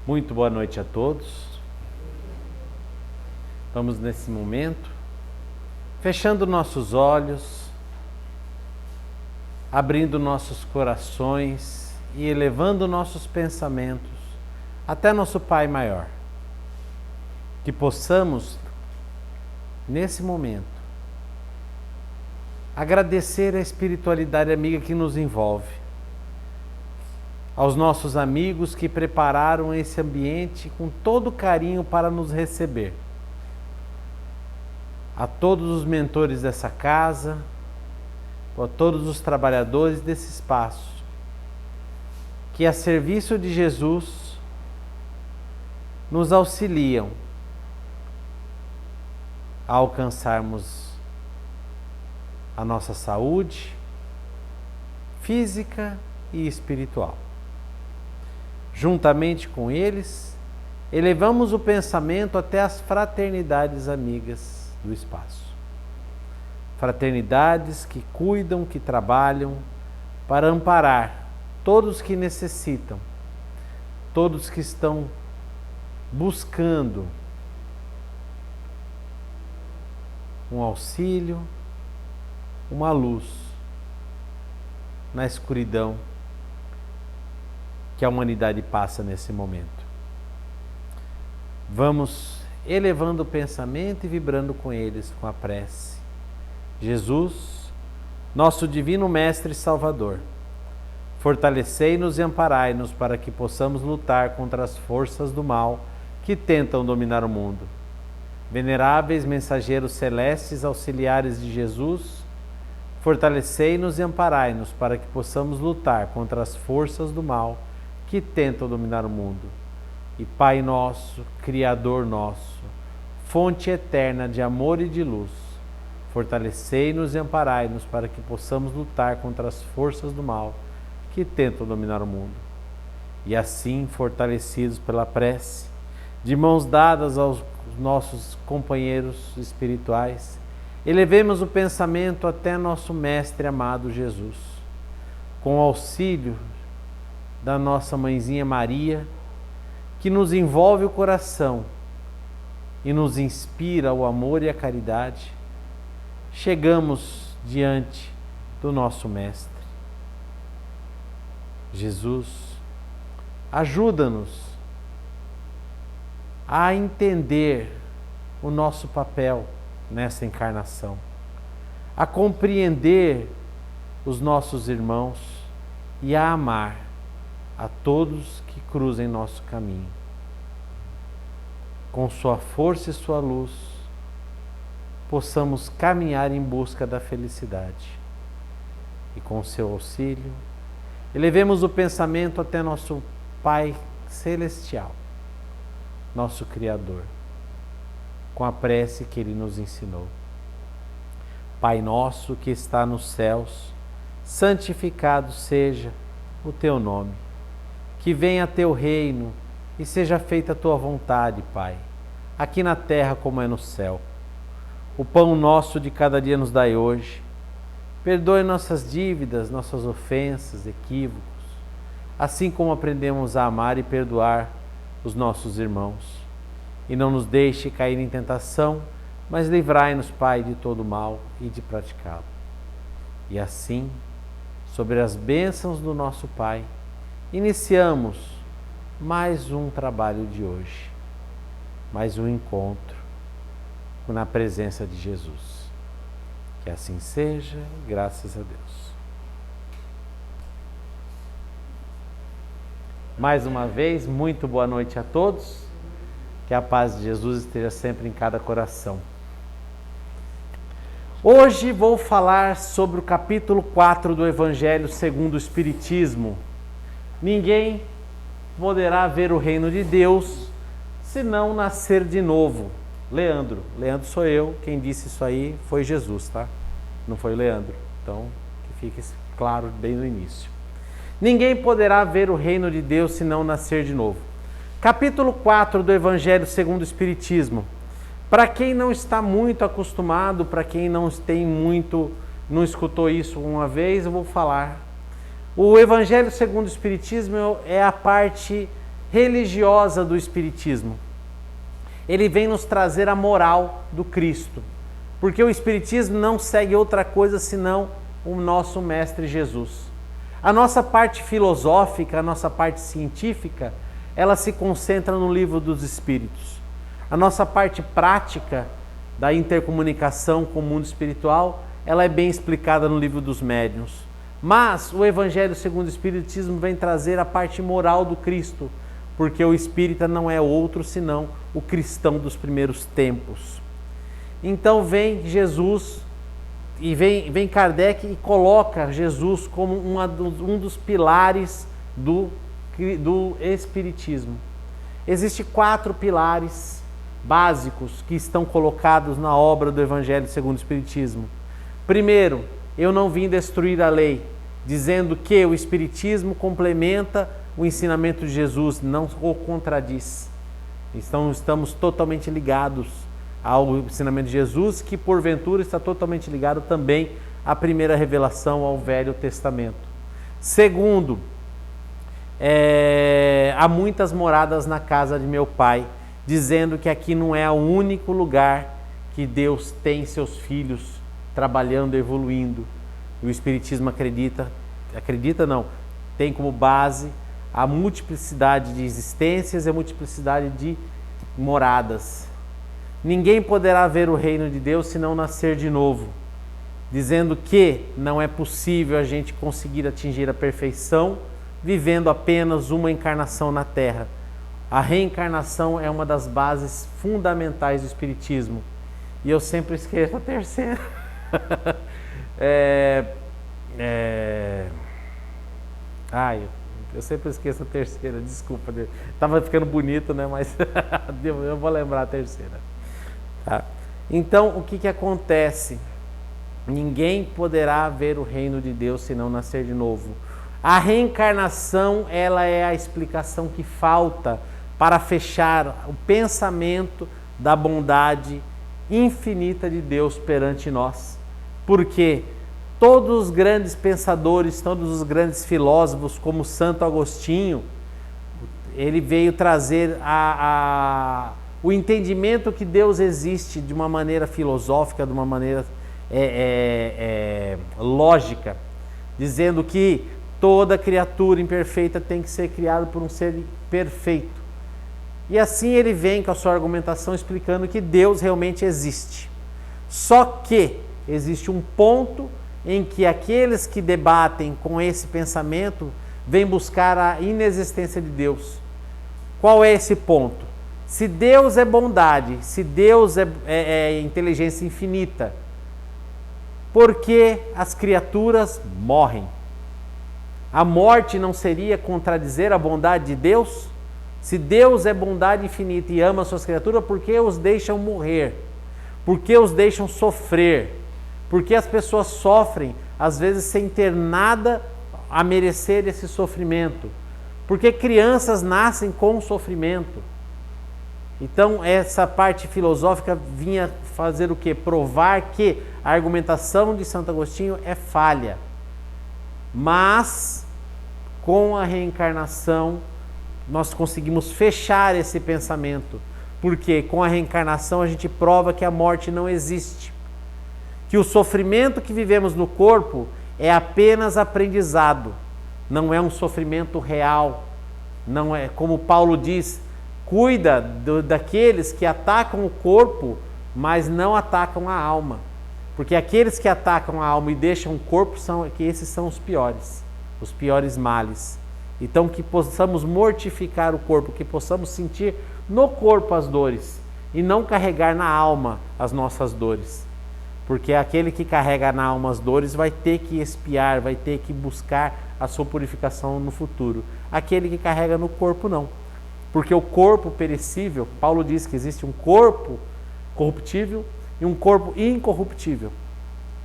Muito boa noite a todos. Vamos nesse momento, fechando nossos olhos, abrindo nossos corações e elevando nossos pensamentos até nosso Pai Maior. Que possamos, nesse momento, agradecer a espiritualidade amiga que nos envolve, aos nossos amigos que prepararam esse ambiente com todo carinho para nos receber, a todos os mentores dessa casa, a todos os trabalhadores desse espaço, que a serviço de Jesus nos auxiliam a alcançarmos a nossa saúde física e espiritual. Juntamente com eles, elevamos o pensamento até as fraternidades amigas do espaço. Fraternidades que cuidam, que trabalham para amparar todos que necessitam, todos que estão buscando um auxílio, uma luz na escuridão que a humanidade passa nesse momento. Vamos elevando o pensamento e vibrando com eles, com a prece. Jesus, nosso divino Mestre e Salvador, fortalecei-nos e amparai-nos para que possamos lutar contra as forças do mal que tentam dominar o mundo. Veneráveis mensageiros celestes, auxiliares de Jesus, fortalecei-nos e amparai-nos para que possamos lutar contra as forças do mal que tentam dominar o mundo. E Pai nosso, Criador nosso, fonte eterna de amor e de luz, fortalecei-nos e amparai-nos para que possamos lutar contra as forças do mal que tentam dominar o mundo. E assim, fortalecidos pela prece, de mãos dadas aos nossos companheiros espirituais, elevemos o pensamento até nosso Mestre amado Jesus, com o auxílio da nossa mãezinha Maria, que nos envolve o coração e nos inspira o amor e a caridade. Chegamos diante do nosso Mestre. Jesus, ajuda-nos a entender o nosso papel nessa encarnação, a compreender os nossos irmãos e a amar a todos que cruzem nosso caminho. Com sua força e sua luz, possamos caminhar em busca da felicidade. E com seu auxílio, elevemos o pensamento até nosso Pai Celestial, nosso Criador, com a prece que Ele nos ensinou. Pai nosso que está nos céus, santificado seja o teu nome. Que venha teu reino e seja feita a tua vontade, Pai, aqui na terra como é no céu. O pão nosso de cada dia nos dai hoje. Perdoe nossas dívidas, nossas ofensas, equívocos, assim como aprendemos a amar e perdoar os nossos irmãos. E não nos deixe cair em tentação, mas livrai-nos, Pai, de todo mal e de praticá-lo. E assim, sobre as bênçãos do nosso Pai, iniciamos mais um trabalho de hoje, mais um encontro na presença de Jesus. Que assim seja, graças a Deus. Mais uma vez, muito boa noite a todos. Que a paz de Jesus esteja sempre em cada coração. Hoje vou falar sobre o capítulo 4 do Evangelho segundo o Espiritismo. Ninguém poderá ver o reino de Deus se não nascer de novo. Leandro sou eu, quem disse isso aí foi Jesus, tá? Não foi o Leandro, então que fique claro bem no início. Ninguém poderá ver o reino de Deus se não nascer de novo. Capítulo 4 do Evangelho segundo o Espiritismo. Para quem não está muito acostumado, para quem não escutou isso uma vez, eu vou falar. O Evangelho segundo o Espiritismo é a parte religiosa do Espiritismo. Ele vem nos trazer a moral do Cristo, porque o Espiritismo não segue outra coisa senão o nosso Mestre Jesus. A nossa parte filosófica, a nossa parte científica, ela se concentra no Livro dos Espíritos. A nossa parte prática da intercomunicação com o mundo espiritual, ela é bem explicada no Livro dos Médiuns. Mas o Evangelho segundo o Espiritismo vem trazer a parte moral do Cristo, porque o espírita não é outro senão o cristão dos primeiros tempos. Então vem Jesus e vem Kardec e coloca Jesus como um dos pilares do Espiritismo. Existem 4 pilares básicos que estão colocados na obra do Evangelho segundo o Espiritismo. Primeiro, eu não vim destruir a lei, dizendo que o Espiritismo complementa o ensinamento de Jesus, não o contradiz. Então estamos totalmente ligados ao ensinamento de Jesus, que porventura está totalmente ligado também à primeira revelação, ao Velho Testamento. Segundo, há muitas moradas na casa de meu Pai, dizendo que aqui não é o único lugar que Deus tem seus filhos trabalhando, evoluindo. O Espiritismo tem como base a multiplicidade de existências e a multiplicidade de moradas. Ninguém poderá ver o reino de Deus se não nascer de novo, dizendo que não é possível a gente conseguir atingir a perfeição vivendo apenas uma encarnação na Terra. A reencarnação é uma das bases fundamentais do Espiritismo. E eu sempre esqueço a terceira. Eu sempre esqueço a terceira, desculpa. Estava ficando bonito, né? Mas eu vou lembrar a terceira. Tá? Então, o que acontece? Ninguém poderá ver o reino de Deus se não nascer de novo. A reencarnação, ela é a explicação que falta para fechar o pensamento da bondade infinita de Deus perante nós. Porque todos os grandes pensadores, todos os grandes filósofos, como Santo Agostinho, ele veio trazer o entendimento que Deus existe de uma maneira filosófica, de uma maneira lógica, dizendo que toda criatura imperfeita tem que ser criada por um ser perfeito. E assim ele vem com a sua argumentação explicando que Deus realmente existe. Só que existe um ponto em que aqueles que debatem com esse pensamento vêm buscar a inexistência de Deus. Qual é esse ponto? Se Deus é bondade, se Deus é inteligência infinita, por que as criaturas morrem? A morte não seria contradizer a bondade de Deus? Se Deus é bondade infinita e ama suas criaturas, por que os deixam morrer? Por que os deixam sofrer? Por que as pessoas sofrem, às vezes, sem ter nada a merecer esse sofrimento? Por que crianças nascem com sofrimento? Então, essa parte filosófica vinha fazer o quê? Provar que a argumentação de Santo Agostinho é falha. Mas, com a reencarnação, nós conseguimos fechar esse pensamento. Porque com a reencarnação a gente prova que a morte não existe. Que o sofrimento que vivemos no corpo é apenas aprendizado. Não é um sofrimento real. Não é, como Paulo diz, cuida daqueles que atacam o corpo, mas não atacam a alma. Porque aqueles que atacam a alma e deixam o corpo, esses são os piores males. Então que possamos mortificar o corpo, que possamos sentir no corpo as dores e não carregar na alma as nossas dores. Porque aquele que carrega na alma as dores vai ter que expiar, vai ter que buscar a sua purificação no futuro. Aquele que carrega no corpo não. Porque o corpo perecível, Paulo diz que existe um corpo corruptível e um corpo incorruptível.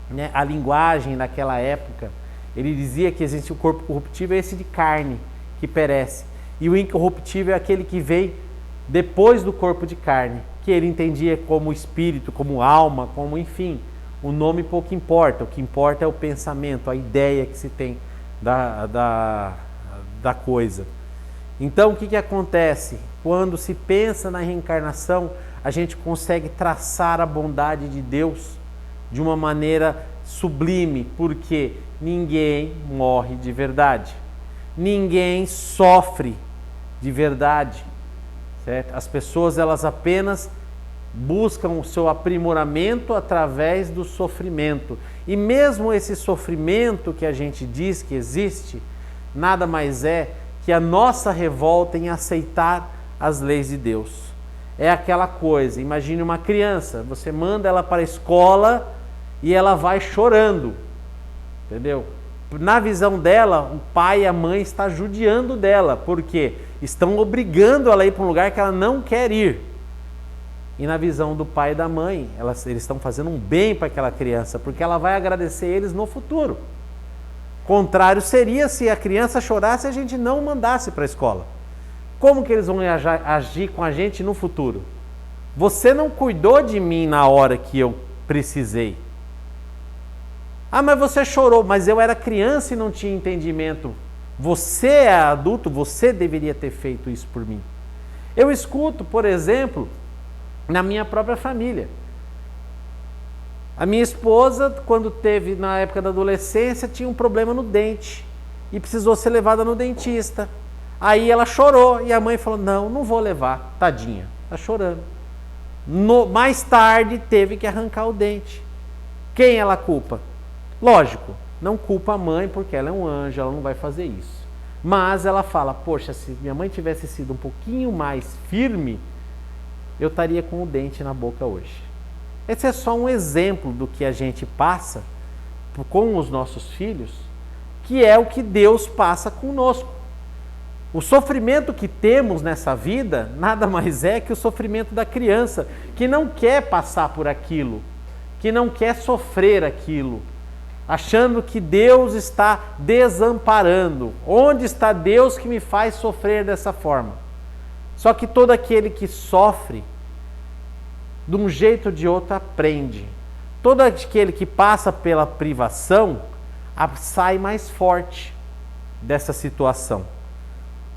Né? A linguagem naquela época, ele dizia que existe um corpo corruptível, esse de carne, que perece. E o incorruptível é aquele que vem depois do corpo de carne, que ele entendia como espírito, como alma, como enfim. O nome pouco importa, o que importa é o pensamento, a ideia que se tem da coisa. Então, o que acontece? Quando se pensa na reencarnação, a gente consegue traçar a bondade de Deus de uma maneira sublime, porque ninguém morre de verdade, ninguém sofre de verdade, certo? As pessoas, elas apenas buscam o seu aprimoramento através do sofrimento, e mesmo esse sofrimento que a gente diz que existe, nada mais é que a nossa revolta em aceitar as leis de Deus. É aquela coisa, imagine uma criança, você manda ela para a escola e ela vai chorando, entendeu? Na visão dela, o pai e a mãe estão judiando dela, porque estão obrigando ela a ir para um lugar que ela não quer ir. E na visão do pai e da mãe, eles estão fazendo um bem para aquela criança, porque ela vai agradecer eles no futuro. Contrário seria se a criança chorasse e a gente não mandasse para a escola. Como que eles vão agir com a gente no futuro? Você não cuidou de mim na hora que eu precisei. Ah, mas você chorou, mas eu era criança e não tinha entendimento. Você é adulto, você deveria ter feito isso por mim. Eu escuto, por exemplo, na minha própria família. A minha esposa, quando teve, na época da adolescência, tinha um problema no dente e precisou ser levada no dentista. Aí ela chorou e a mãe falou, não vou levar, tadinha, tá chorando. Mais tarde teve que arrancar o dente. Quem ela culpa? Lógico, não culpa a mãe porque ela é um anjo, ela não vai fazer isso. Mas ela fala, poxa, se minha mãe tivesse sido um pouquinho mais firme, eu estaria com o dente na boca hoje. Esse é só um exemplo do que a gente passa com os nossos filhos, que é o que Deus passa conosco. O sofrimento que temos nessa vida nada mais é que o sofrimento da criança, que não quer passar por aquilo, que não quer sofrer aquilo, achando que Deus está desamparando. Onde está Deus que me faz sofrer dessa forma? Só que todo aquele que sofre, de um jeito ou de outro, aprende. Todo aquele que passa pela privação sai mais forte dessa situação.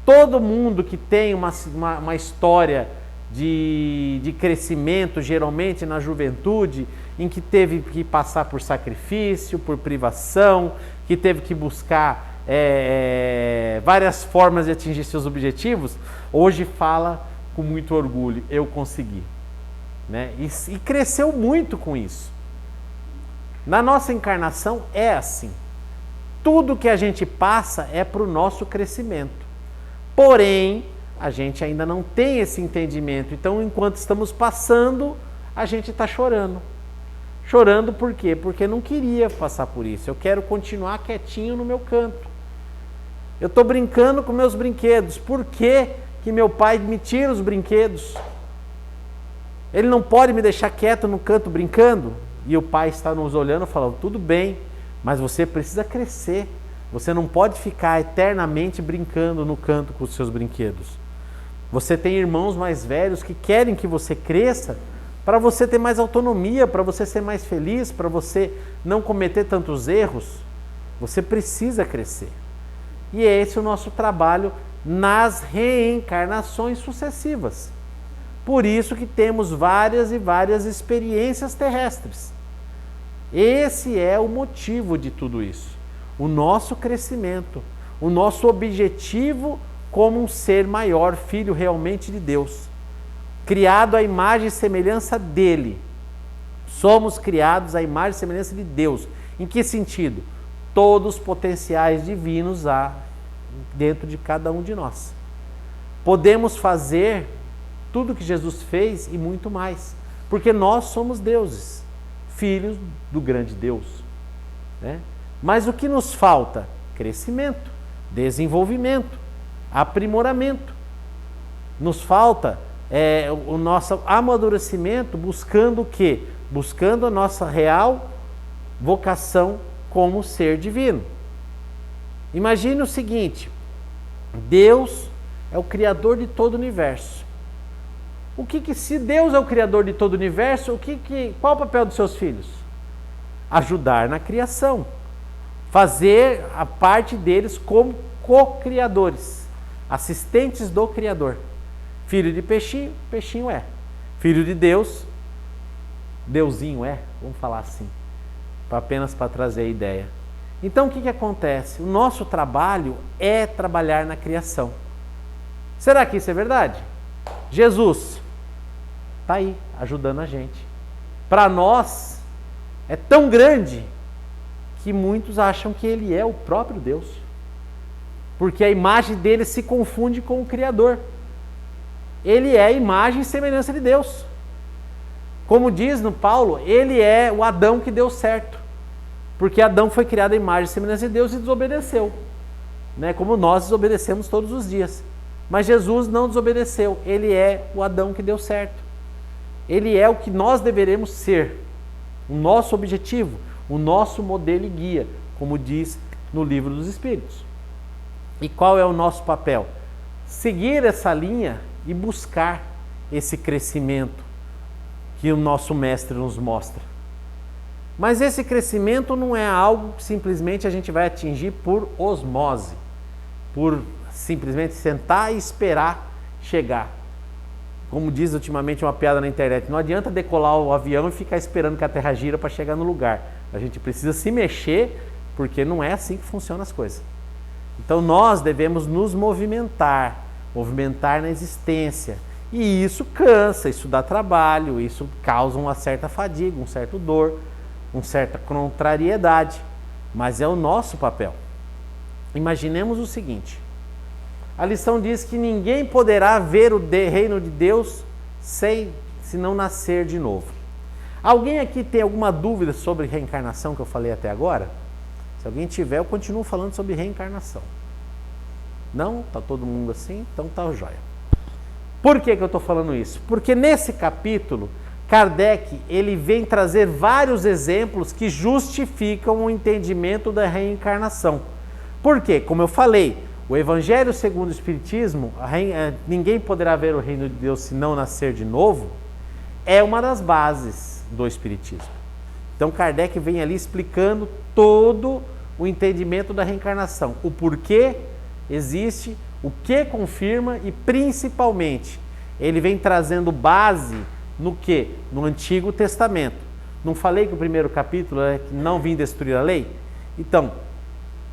Todo mundo que tem uma história de crescimento, geralmente na juventude, em que teve que passar por sacrifício, por privação, que teve que buscar várias formas de atingir seus objetivos, hoje fala com muito orgulho, eu consegui. Né? E cresceu muito com isso. Na nossa encarnação é assim. Tudo que a gente passa é para o nosso crescimento. Porém, a gente ainda não tem esse entendimento. Então, enquanto estamos passando, a gente está chorando. Chorando por quê? Porque não queria passar por isso. Eu quero continuar quietinho no meu canto. Eu estou brincando com meus brinquedos. Por que que meu pai me tira os brinquedos? Ele não pode me deixar quieto no canto brincando? E o pai está nos olhando e falando, tudo bem, mas você precisa crescer. Você não pode ficar eternamente brincando no canto com os seus brinquedos. Você tem irmãos mais velhos que querem que você cresça para você ter mais autonomia, para você ser mais feliz, para você não cometer tantos erros. Você precisa crescer. E é esse o nosso trabalho nas reencarnações sucessivas. Por isso que temos várias e várias experiências terrestres. Esse é o motivo de tudo isso. O nosso crescimento, o nosso objetivo como um ser maior, filho realmente de Deus, criado à imagem e semelhança dele. Somos criados à imagem e semelhança de Deus. Em que sentido? Todos os potenciais divinos há dentro de cada um de nós. Podemos fazer tudo que Jesus fez e muito mais, porque nós somos deuses, filhos do grande Deus, né? Mas o que nos falta? Crescimento, desenvolvimento, aprimoramento. Nos falta o nosso amadurecimento, buscando o quê? Buscando a nossa real vocação como ser divino. Imagine o seguinte, Deus é o Criador de todo o universo. Se Deus é o Criador de todo o universo, qual o papel dos seus filhos? Ajudar na criação. Fazer a parte deles como co-criadores. assistentes do Criador. Filho de peixinho, peixinho é. Filho de Deus, Deusinho é, vamos falar assim, apenas para trazer a ideia. Então o que acontece? O nosso trabalho é trabalhar na criação. Será que isso é verdade? Jesus está aí, ajudando a gente. Para nós, é tão grande que muitos acham que Ele é o próprio Deus. Porque a imagem dele se confunde com o Criador. Ele é a imagem e semelhança de Deus. Como diz no Paulo, ele é o Adão que deu certo. Porque Adão foi criado à imagem e semelhança de Deus e desobedeceu. Né? Como nós desobedecemos todos os dias. Mas Jesus não desobedeceu. Ele é o Adão que deu certo. Ele é o que nós deveremos ser. O nosso objetivo, o nosso modelo e guia, como diz no Livro dos Espíritos. E qual é o nosso papel? Seguir essa linha e buscar esse crescimento que o nosso mestre nos mostra. Mas esse crescimento não é algo que simplesmente a gente vai atingir por osmose, por simplesmente sentar e esperar chegar. Como diz ultimamente uma piada na internet, não adianta decolar o avião e ficar esperando que a terra gira para chegar no lugar. A gente precisa se mexer, porque não é assim que funcionam as coisas. Então nós devemos nos movimentar na existência. E isso cansa, isso dá trabalho, isso causa uma certa fadiga, um certo dor, uma certa contrariedade. Mas é o nosso papel. Imaginemos o seguinte. A lição diz que ninguém poderá ver o reino de Deus se não nascer de novo. Alguém aqui tem alguma dúvida sobre reencarnação que eu falei até agora? Se alguém tiver, eu continuo falando sobre reencarnação. Não? Está todo mundo assim? Então tá jóia. Por que eu estou falando isso? Porque nesse capítulo, Kardec ele vem trazer vários exemplos que justificam o entendimento da reencarnação. Por quê? Como eu falei, o Evangelho segundo o Espiritismo, ninguém poderá ver o reino de Deus se não nascer de novo, é uma das bases do Espiritismo. Então Kardec vem ali explicando todo o entendimento da reencarnação, o porquê existe, o que confirma e principalmente ele vem trazendo base no que? No Antigo Testamento. Não falei que o primeiro capítulo é que não vim destruir a lei? Então,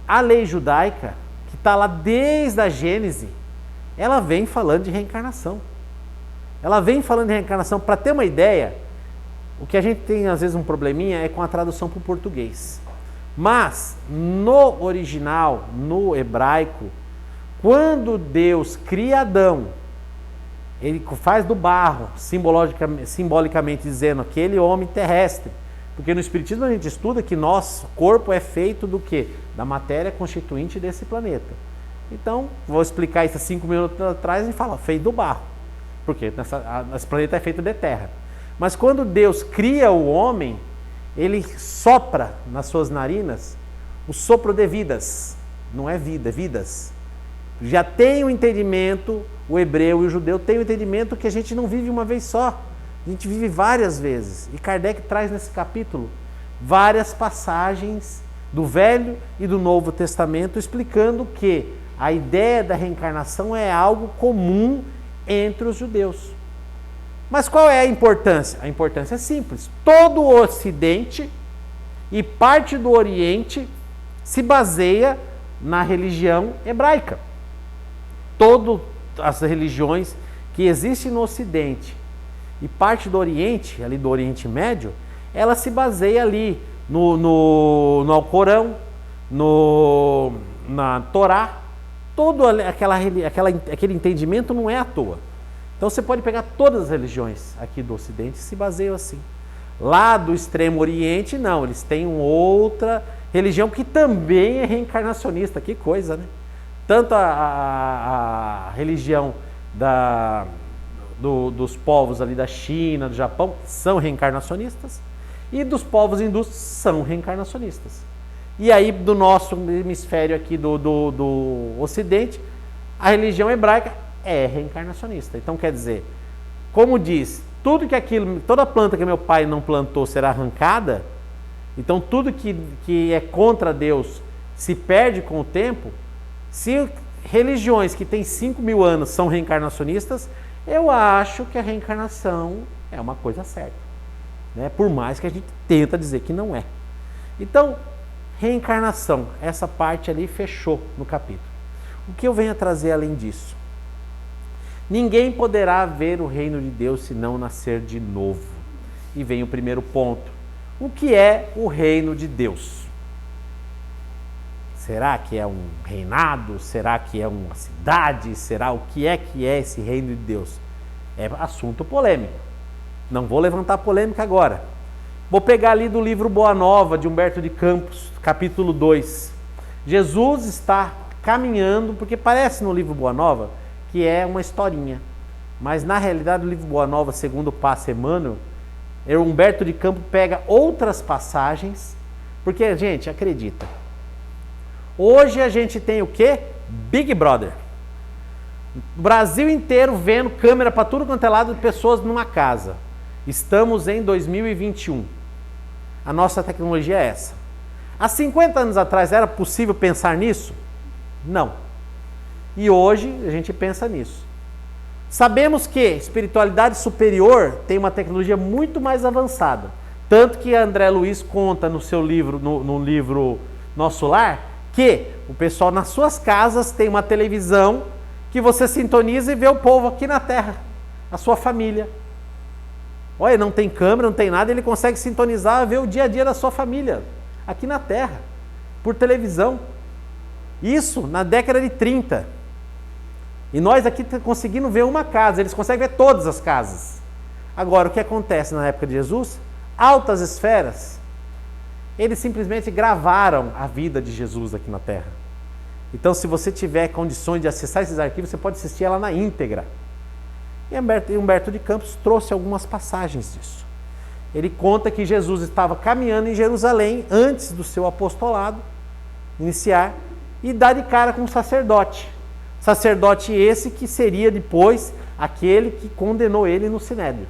a lei judaica, que está lá desde a Gênese, ela vem falando de reencarnação. Ela vem falando de reencarnação. Para ter uma ideia, o que a gente tem às vezes um probleminha é com a tradução para o português. Mas, no original, no hebraico, quando Deus cria Adão, ele faz do barro, simbolicamente dizendo aquele homem terrestre. Porque no Espiritismo a gente estuda que nosso corpo é feito do quê? Da matéria constituinte desse planeta. Então, vou explicar isso 5 minutos atrás e fala, feito do barro. Porque esse planeta é feito de terra. Mas quando Deus cria o homem, ele sopra nas suas narinas o sopro de vidas. Não é vida, é vidas. Já tem o entendimento, o hebreu e o judeu tem o entendimento que a gente não vive uma vez só. A gente vive várias vezes. E Kardec traz nesse capítulo várias passagens do Velho e do Novo Testamento explicando que a ideia da reencarnação é algo comum entre os judeus. Mas qual é a importância? A importância é simples. Todo o Ocidente e parte do Oriente se baseia na religião hebraica. Todas as religiões que existem no Ocidente e parte do Oriente, ali do Oriente Médio, ela se baseia ali no Alcorão, na Torá. Todo aquele entendimento não é à toa. Então você pode pegar todas as religiões aqui do Ocidente e se baseiam assim. Lá do Extremo Oriente, não, eles têm outra religião que também é reencarnacionista. Que coisa, né? Tanto a religião dos povos ali da China, do Japão, são reencarnacionistas, e dos povos hindus são reencarnacionistas. E aí, do nosso hemisfério aqui do Ocidente, a religião hebraica é reencarnacionista. Então, quer dizer, como diz, toda planta que meu pai não plantou será arrancada, então tudo que é contra Deus se perde com o tempo. Se religiões que têm 5.000 anos são reencarnacionistas, eu acho que a reencarnação é uma coisa certa, né? Por mais que a gente tenta dizer que não é. Então, reencarnação, essa parte ali fechou no capítulo. O que eu venho a trazer além disso? Ninguém poderá ver o reino de Deus se não nascer de novo. E vem o primeiro ponto. O que é o reino de Deus? Será que é um reinado? Será que é uma cidade? Será o que é esse reino de Deus? É assunto polêmico. Não vou levantar polêmica agora. Vou pegar ali do livro Boa Nova, de Humberto de Campos, capítulo 2. Jesus está caminhando, porque parece no livro Boa Nova que é uma historinha. Mas na realidade o livro Boa Nova, segundo o Passe Emmanuel, Humberto de Campos pega outras passagens, porque, gente, acredita. Hoje a gente tem o quê? Big Brother. O Brasil inteiro vendo câmera para tudo quanto é lado de pessoas numa casa. Estamos em 2021. A nossa tecnologia é essa. Há 50 anos atrás era possível pensar nisso? Não. E hoje a gente pensa nisso. Sabemos que espiritualidade superior tem uma tecnologia muito mais avançada. Tanto que André Luiz conta no seu livro, no livro Nosso Lar, que o pessoal nas suas casas tem uma televisão que você sintoniza e vê o povo aqui na Terra, a sua família. Olha, não tem câmera, não tem nada, ele consegue sintonizar, ver o dia a dia da sua família, aqui na Terra, por televisão. Isso na década de 30. E nós aqui conseguindo ver uma casa, eles conseguem ver todas as casas. Agora, o que acontece na época de Jesus? Altas esferas, eles simplesmente gravaram a vida de Jesus aqui na Terra. Então, se você tiver condições de acessar esses arquivos, você pode assistir ela na íntegra. E Humberto de Campos trouxe algumas passagens disso. Ele conta que Jesus estava caminhando em Jerusalém antes do seu apostolado iniciar e dá de cara com um sacerdote. Sacerdote esse que seria depois aquele que condenou ele no Sinédrio.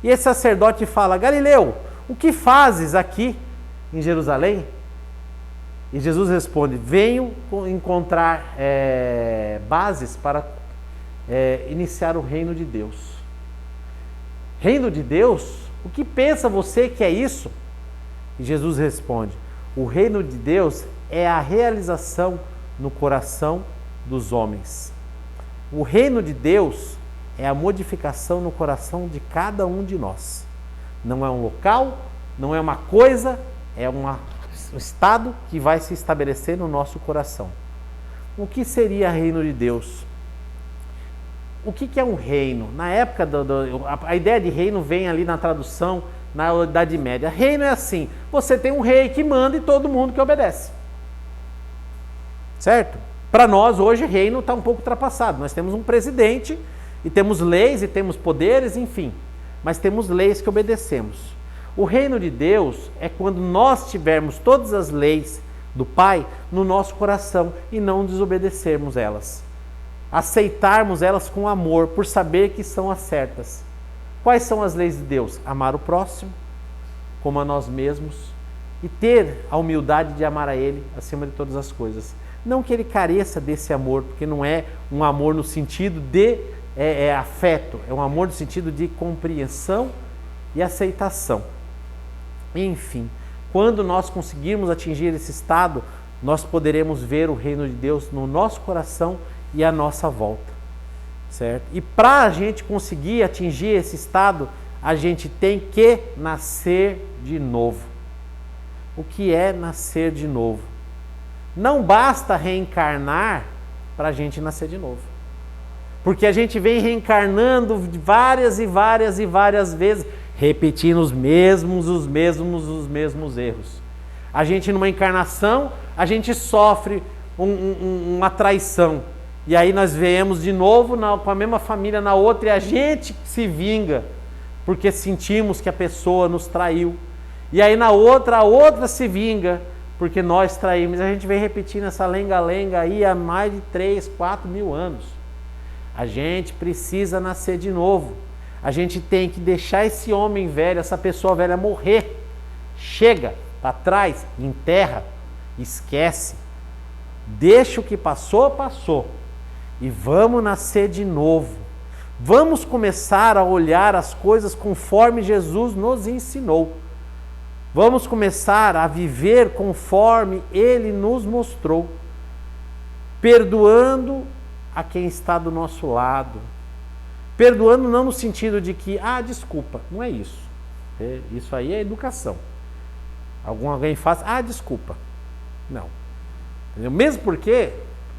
E esse sacerdote fala: Galileu, o que fazes aqui em Jerusalém? E Jesus responde: venho encontrar bases para iniciar o reino de Deus. Reino de Deus? O que pensa você que é isso? E Jesus responde: o reino de Deus é a realização no coração dos homens. O reino de Deus é a modificação no coração de cada um de nós. Não é um local, não é uma coisa, é um estado que vai se estabelecer no nosso coração. O que seria reino de Deus? O que é um reino? Na época, a ideia de reino vem ali na tradução, na Idade Média. Reino é assim, você tem um rei que manda e todo mundo que obedece. Certo? Para nós, hoje, reino está um pouco ultrapassado. Nós temos um presidente, e temos leis, e temos poderes, enfim. Mas temos leis que obedecemos. O reino de Deus é quando nós tivermos todas as leis do Pai no nosso coração e não desobedecermos elas. Aceitarmos elas com amor, por saber que são as certas. Quais são as leis de Deus? Amar o próximo, como a nós mesmos, e ter a humildade de amar a Ele acima de todas as coisas. Não que ele careça desse amor, porque não é um amor no sentido de afeto, é um amor no sentido de compreensão e aceitação. Enfim, quando nós conseguirmos atingir esse estado, nós poderemos ver o reino de Deus no nosso coração e à nossa volta, certo? E para a gente conseguir atingir esse estado, a gente tem que nascer de novo. O que é nascer de novo? Não basta reencarnar para a gente nascer de novo. Porque a gente vem reencarnando várias e várias e várias vezes, repetindo os mesmos erros. A gente numa encarnação, a gente sofre uma traição. E aí nós viemos de novo com a mesma família na outra e a gente se vinga, porque sentimos que a pessoa nos traiu. E aí na outra, a outra se vinga, porque nós traímos. A gente vem repetindo essa lenga-lenga aí há mais de 3, 4 mil anos. A gente precisa nascer de novo. A gente tem que deixar esse homem velho, essa pessoa velha morrer. Chega, para trás, enterra, esquece. Deixa o que passou, passou. E vamos nascer de novo. Vamos começar a olhar as coisas conforme Jesus nos ensinou. Vamos começar a viver conforme Ele nos mostrou. Perdoando a quem está do nosso lado. Perdoando não no sentido de que, desculpa, não é isso. Isso aí é educação. Alguém faz, desculpa. Não. Entendeu? Mesmo porque,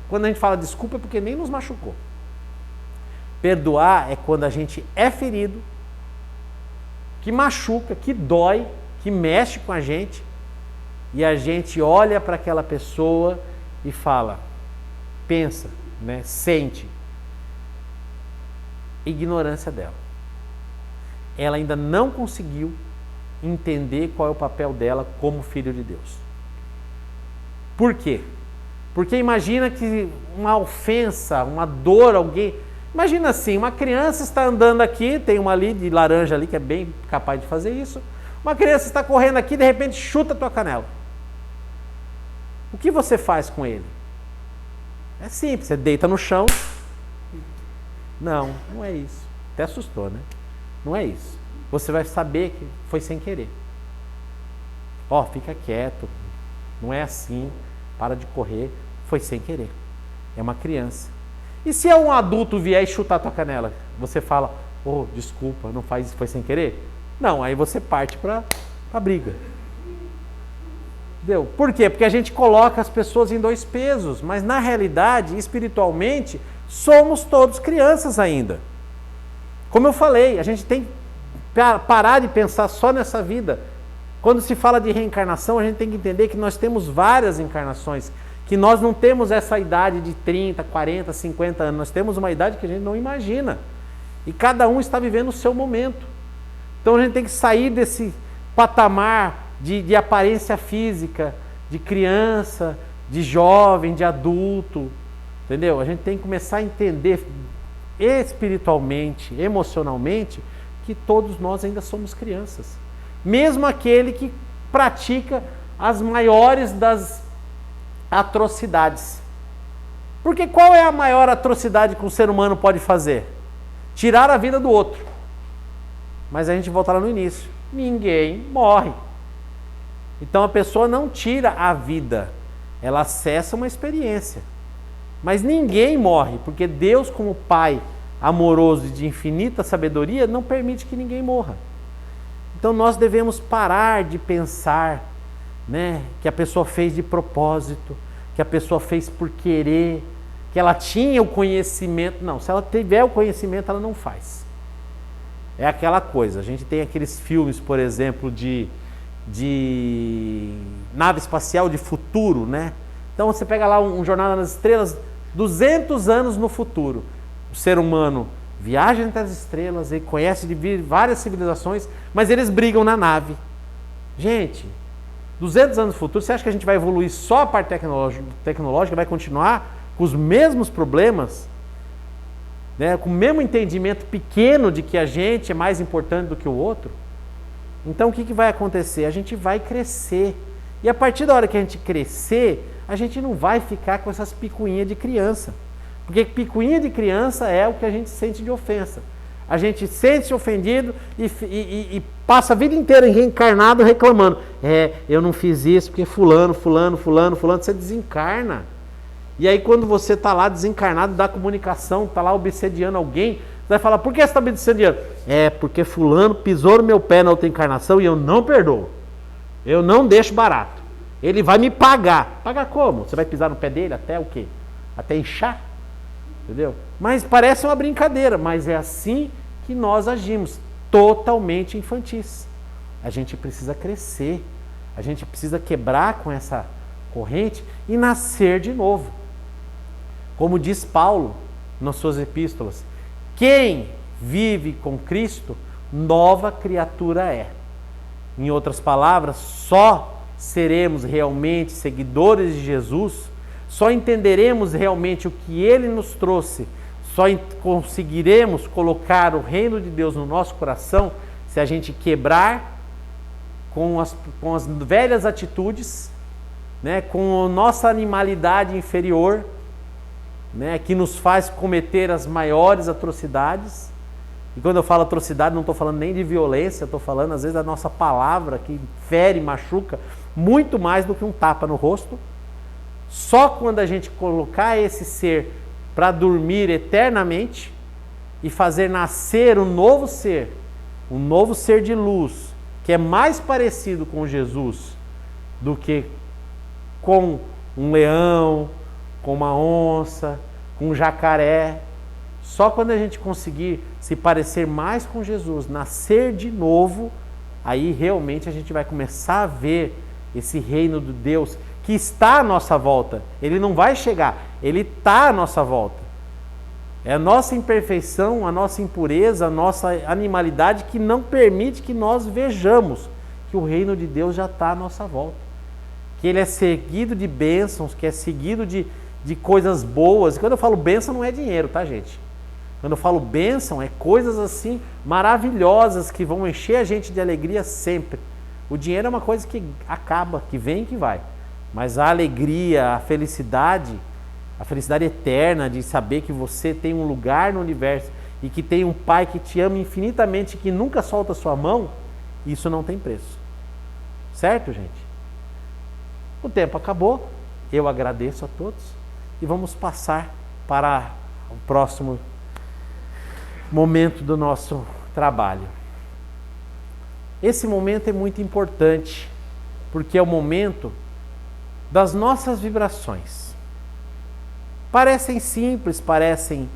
quando a gente fala desculpa, é porque nem nos machucou. Perdoar é quando a gente é ferido, que machuca, que dói, que mexe com a gente, e a gente olha para aquela pessoa e fala, pensa, né, sente. Ignorância dela. Ela ainda não conseguiu entender qual é o papel dela como filho de Deus. Por quê? Porque imagina que uma ofensa, uma dor, alguém... Imagina assim, uma criança está andando aqui, tem uma ali de laranja ali que é bem capaz de fazer isso. Uma criança está correndo aqui, de repente chuta a tua canela. O que você faz com ele? É simples, você deita no chão. Não, não é isso. Até assustou, né? Não é isso. Você vai saber que foi sem querer. Fica quieto. Não é assim. Para de correr. Foi sem querer. É uma criança. E se é um adulto vier e chutar a tua canela? Você fala, desculpa, não faz isso, foi sem querer? Não, aí você parte para a briga. Entendeu? Por quê? Porque a gente coloca as pessoas em dois pesos, mas na realidade, espiritualmente, somos todos crianças ainda. Como eu falei, a gente tem que parar de pensar só nessa vida. Quando se fala de reencarnação, a gente tem que entender que nós temos várias encarnações, que nós não temos essa idade de 30, 40, 50 anos, nós temos uma idade que a gente não imagina. E cada um está vivendo o seu momento. Então a gente tem que sair desse patamar de aparência física, de criança, de jovem, de adulto, entendeu? A gente tem que começar a entender espiritualmente, emocionalmente, que todos nós ainda somos crianças. Mesmo aquele que pratica as maiores das atrocidades. Porque qual é a maior atrocidade que um ser humano pode fazer? Tirar a vida do outro. Mas a gente volta lá no início. Ninguém morre. Então a pessoa não tira a vida, ela acessa uma experiência. Mas ninguém morre, porque Deus, como Pai amoroso e de infinita sabedoria, não permite que ninguém morra. Então nós devemos parar de pensar, né, que a pessoa fez de propósito, que a pessoa fez por querer, que ela tinha o conhecimento. Não, se ela tiver o conhecimento, ela não faz. É aquela coisa, a gente tem aqueles filmes, por exemplo, de nave espacial de futuro, né? Então você pega lá um Jornada nas Estrelas, 200 anos no futuro. O ser humano viaja entre as estrelas e conhece de várias civilizações, mas eles brigam na nave. Gente, 200 anos no futuro, você acha que a gente vai evoluir só a parte tecnológica, vai continuar com os mesmos problemas, né? Com o mesmo entendimento pequeno de que a gente é mais importante do que o outro? Então o que vai acontecer? A gente vai crescer. E a partir da hora que a gente crescer, a gente não vai ficar com essas picuinhas de criança. Porque picuinha de criança é o que a gente sente de ofensa. A gente sente-se ofendido e passa a vida inteira reencarnado reclamando. Eu não fiz isso porque fulano, você desencarna. E aí quando você está lá desencarnado da comunicação, está lá obsediando alguém, você vai falar, por que você está obsediando? Porque fulano pisou no meu pé na outra encarnação e eu não perdoo. Eu não deixo barato. Ele vai me pagar. Pagar como? Você vai pisar no pé dele até o quê? Até inchar? Entendeu? Mas parece uma brincadeira, mas é assim que nós agimos, totalmente infantis. A gente precisa crescer, a gente precisa quebrar com essa corrente e nascer de novo. Como diz Paulo nas suas epístolas, quem vive com Cristo, nova criatura é. Em outras palavras, só seremos realmente seguidores de Jesus, só entenderemos realmente o que Ele nos trouxe, só conseguiremos colocar o reino de Deus no nosso coração se a gente quebrar com as velhas atitudes né, com a nossa animalidade inferior, né, que nos faz cometer as maiores atrocidades. E quando eu falo atrocidade, não estou falando nem de violência, estou falando às vezes da nossa palavra que fere, machuca, muito mais do que um tapa no rosto. Só quando a gente colocar esse ser para dormir eternamente e fazer nascer um novo ser de luz, que é mais parecido com Jesus do que com um leão, com uma onça, com um jacaré. Só quando a gente conseguir se parecer mais com Jesus, nascer de novo, aí realmente a gente vai começar a ver esse reino de Deus que está à nossa volta. Ele não vai chegar, ele está à nossa volta. É a nossa imperfeição, a nossa impureza, a nossa animalidade que não permite que nós vejamos que o reino de Deus já está à nossa volta. Que ele é seguido de bênçãos, que é seguido de coisas boas. E quando eu falo bênção, não é dinheiro, tá, gente? Quando eu falo bênção, é coisas assim maravilhosas que vão encher a gente de alegria sempre. O dinheiro é uma coisa que acaba, que vem e que vai. Mas a alegria, a felicidade eterna de saber que você tem um lugar no universo e que tem um Pai que te ama infinitamente e que nunca solta a sua mão, isso não tem preço. Certo, gente? O tempo acabou, eu agradeço a todos e vamos passar para o próximo momento do nosso trabalho. Esse momento é muito importante, porque é o momento das nossas vibrações. Parecem simples, parecem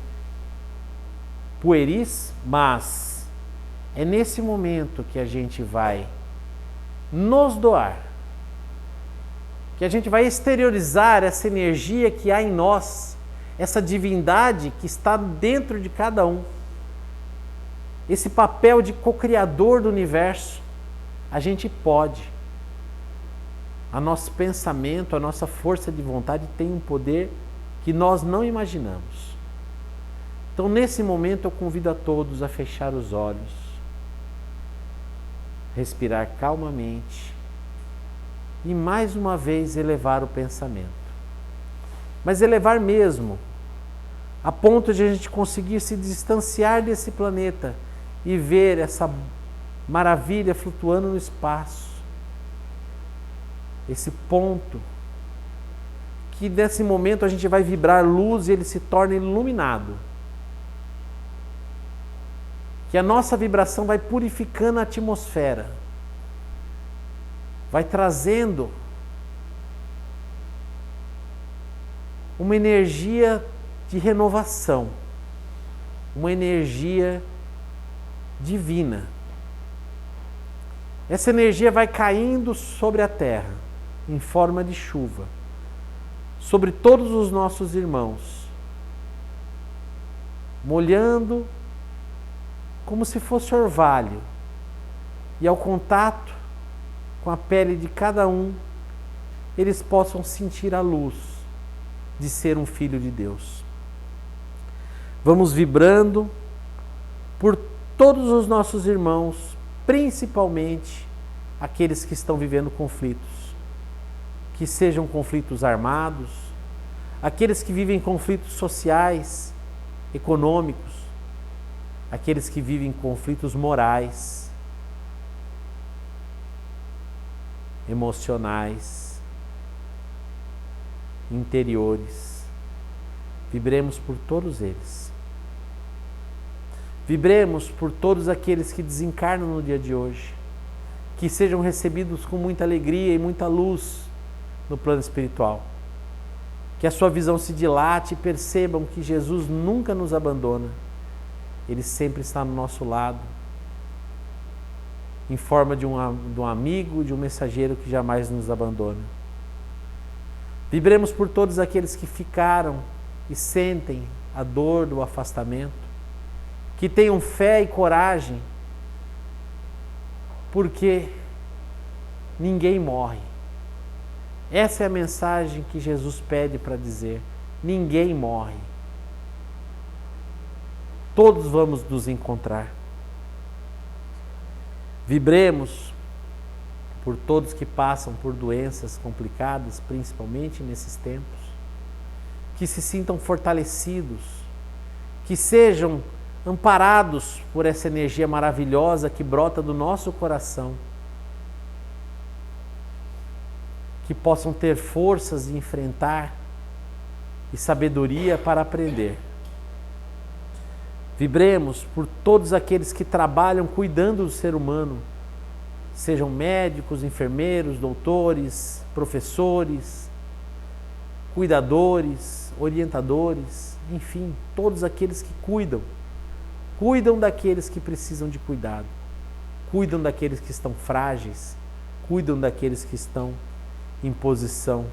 pueris, mas é nesse momento que a gente vai nos doar, que a gente vai exteriorizar essa energia que há em nós, essa divindade que está dentro de cada um. Esse papel de co-criador do universo, a gente pode. O nosso pensamento, a nossa força de vontade tem um poder que nós não imaginamos. Então, nesse momento, eu convido a todos a fechar os olhos, respirar calmamente e, mais uma vez, elevar o pensamento. Mas elevar mesmo, a ponto de a gente conseguir se distanciar desse planeta e ver essa maravilha flutuando no espaço. Esse ponto que nesse momento a gente vai vibrar luz e ele se torna iluminado. Que a nossa vibração vai purificando a atmosfera, vai trazendo uma energia de renovação, uma energia divina. Essa energia vai caindo sobre a terra em forma de chuva, sobre todos os nossos irmãos, molhando como se fosse orvalho, e ao contato com a pele de cada um, eles possam sentir a luz de ser um filho de Deus. Vamos vibrando por todos os nossos irmãos, principalmente aqueles que estão vivendo conflitos, que sejam conflitos armados, aqueles que vivem conflitos sociais, econômicos, aqueles que vivem conflitos morais, emocionais, interiores. Vibremos por todos eles. Vibremos por todos aqueles que desencarnam no dia de hoje, que sejam recebidos com muita alegria e muita luz no plano espiritual. Que a sua visão se dilate e percebam que Jesus nunca nos abandona. Ele sempre está no nosso lado, em forma de um amigo, de um mensageiro que jamais nos abandona. Vibremos por todos aqueles que ficaram e sentem a dor do afastamento, que tenham fé e coragem, porque ninguém morre. Essa é a mensagem que Jesus pede para dizer: ninguém morre. Todos vamos nos encontrar. Vibremos por todos que passam por doenças complicadas, principalmente nesses tempos, que se sintam fortalecidos, que sejam amparados por essa energia maravilhosa que brota do nosso coração, que possam ter forças de enfrentar e sabedoria para aprender. Vibremos por todos aqueles que trabalham cuidando do ser humano, sejam médicos, enfermeiros, doutores, professores, cuidadores, orientadores, enfim, todos aqueles que cuidam daqueles que precisam de cuidado, cuidam daqueles que estão frágeis, cuidam daqueles que estão em posição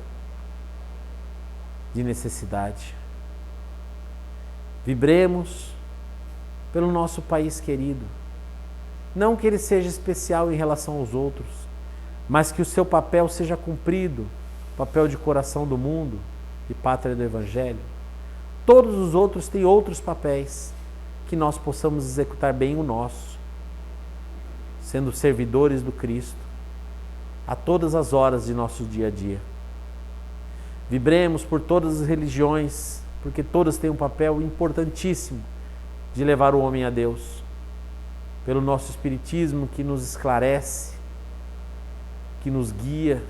de necessidade. Vibremos pelo nosso país querido. Não que ele seja especial em relação aos outros, mas que o seu papel seja cumprido, papel de coração do mundo e pátria do Evangelho. Todos os outros têm outros papéis, que nós possamos executar bem o nosso, sendo servidores do Cristo, a todas as horas de nosso dia a dia. Vibremos por todas as religiões, porque todas têm um papel importantíssimo de levar o homem a Deus. Pelo nosso Espiritismo que nos esclarece, que nos guia,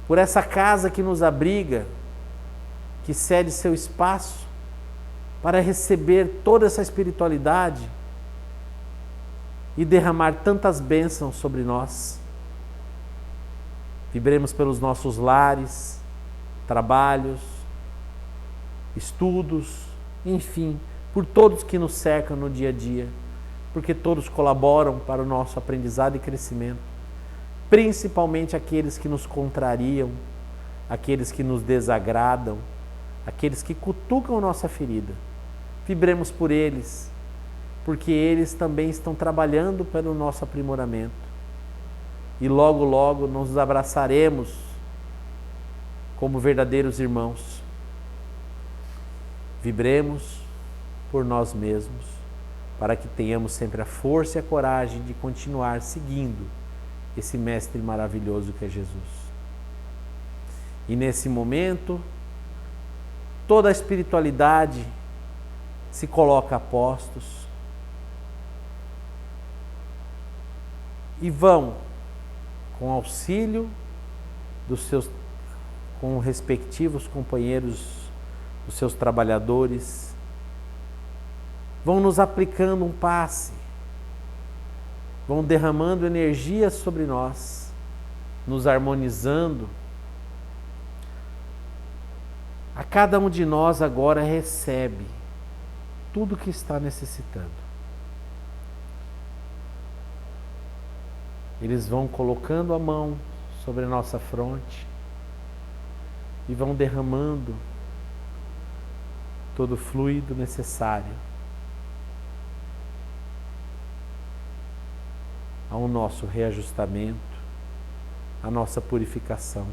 por essa casa que nos abriga, que cede seu espaço para receber toda essa espiritualidade e derramar tantas bênçãos sobre nós. Vibremos pelos nossos lares, trabalhos, estudos, enfim, por todos que nos cercam no dia a dia, porque todos colaboram para o nosso aprendizado e crescimento, principalmente aqueles que nos contrariam, aqueles que nos desagradam, aqueles que cutucam nossa ferida. Vibremos por eles, porque eles também estão trabalhando pelo nosso aprimoramento. E logo, logo nos abraçaremos como verdadeiros irmãos. Vibremos por nós mesmos, para que tenhamos sempre a força e a coragem de continuar seguindo esse mestre maravilhoso que é Jesus. E nesse momento, toda a espiritualidade se coloca a postos e vão, com auxílio com respectivos companheiros, dos seus trabalhadores, vão nos aplicando um passe, vão derramando energia sobre nós, nos harmonizando. A cada um de nós agora recebe tudo o que está necessitando. Eles vão colocando a mão sobre a nossa fronte e vão derramando todo o fluido necessário ao nosso reajustamento, à nossa purificação.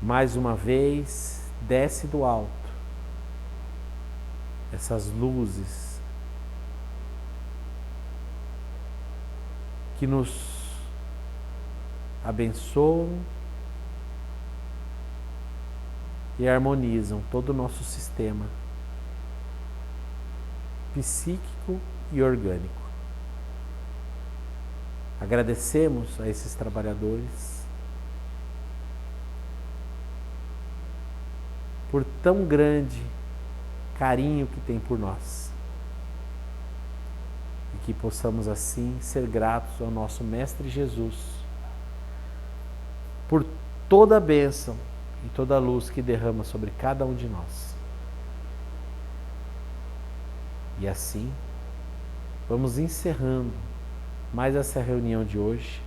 Mais uma vez, desce do alto essas luzes que nos abençoam e harmonizam todo o nosso sistema psíquico e orgânico. Agradecemos a esses trabalhadores por tão grande carinho que tem por nós, e que possamos assim ser gratos ao nosso Mestre Jesus por toda a bênção e toda a luz que derrama sobre cada um de nós. E assim, vamos encerrando mais essa reunião de hoje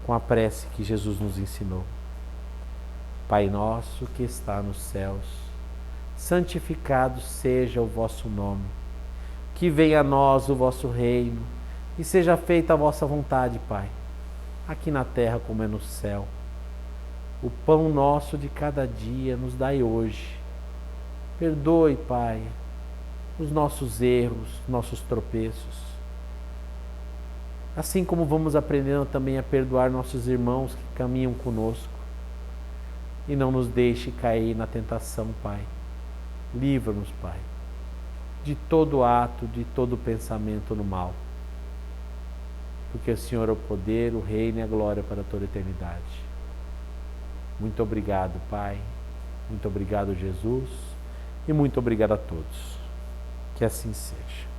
com a prece que Jesus nos ensinou. Pai nosso que está nos céus, santificado seja o vosso nome. Que venha a nós o vosso reino e seja feita a vossa vontade, Pai, aqui na terra como é no céu. O pão nosso de cada dia nos dai hoje. Perdoe, Pai, os nossos erros, nossos tropeços, Assim como vamos aprendendo também a perdoar nossos irmãos que caminham conosco. E não nos deixe cair na tentação, Pai. Livra-nos, Pai, de todo ato, de todo pensamento no mal. Porque o Senhor é o poder, o reino e a glória para toda a eternidade. Muito obrigado, Pai. Muito obrigado, Jesus. E muito obrigado a todos. Que assim seja.